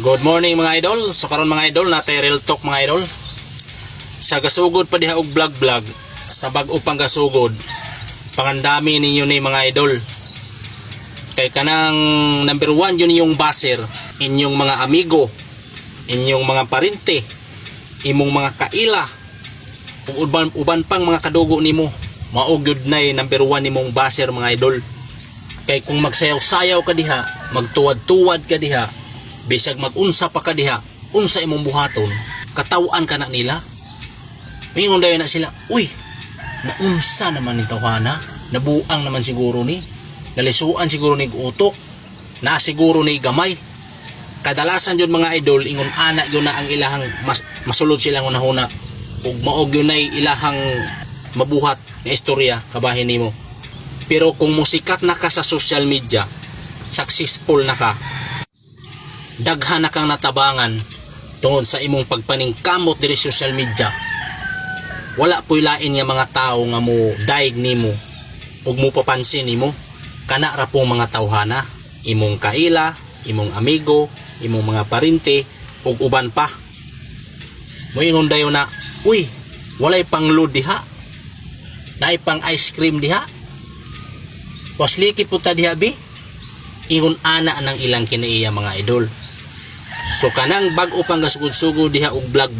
Good morning mga idol. So karon mga idol natay real talk mga idol. Sa gasugod pa diha og vlog sa bag-o pang gasugod. Pangandami ninyo ni mga idol. Kay kanang number 1 yun yung baser, inyong mga amigo, inyong mga parente, imong mga kaila, ug uban pang mga kadugo nimo. Mao gyud nay number 1 nimong baser mga idol. Kay kung magsayaw-sayaw ka diha, magtuwad-tuwad ka diha, bisag mag-unsa pa ka diha, unsa imong buhaton, katawan ka na nila. Mingon dayon na sila, uy, naunsa naman ni tawhana, nabuang naman siguro ni, nalisuan siguro ni utok, na siguro ni gamay. Kadalasan yun mga idol, ingon anak yun na ang ilahang masulod silang unahuna, ug maog yun ay ilahang mabuhat na istorya kabahin nimo. Pero kung musikat na ka sa social media, successful na ka, daghan na kang natabangan tungod sa imong pagpaningkamot diri sa social media, wala po'y lain nga mga tao nga mo daig nimo ug mo papansin nimo, kana ra pong mga tawhana, imong kaila, imong amigo, imong mga parente ug uban pa. Moingon dayon na, uy, walay pang load diha, naay pang ice cream diha, wasliki puta diha bi, ingon ana ng ilang kinaiya mga idol. So kanang bag-o pang gasugod-sugod diha og vlog,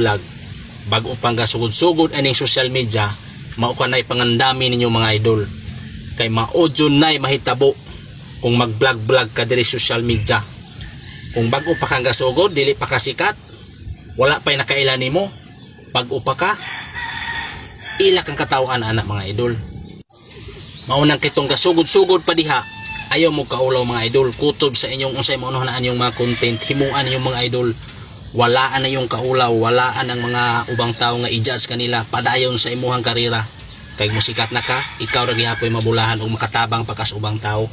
bag-o pang gasugod-sugod aning social media, mao kanay pangandami ninyo mga idol. Kay maodyo nay mahitabo kung mag-vlog ka diri social media. Kung bag-o pa kang gasugod, dili pa ka sikat, wala pa'y nakaila nimo, bag-o pa ka, ila kang katawan anak mga idol. Maunang kitong gasugod-sugod pa diha, ayaw mo kaulaw mga idol, kutob sa inyong unsay maunahan yung mga content, himuan yung mga idol, walaan na yung kaulaw, walaan ang mga ubang tao nga i-judge kanila, padayon sa imuhang karira. Kay musikat na ka, ikaw ra gihapoy mabulahan o makatabang pa ka sa ubang tao.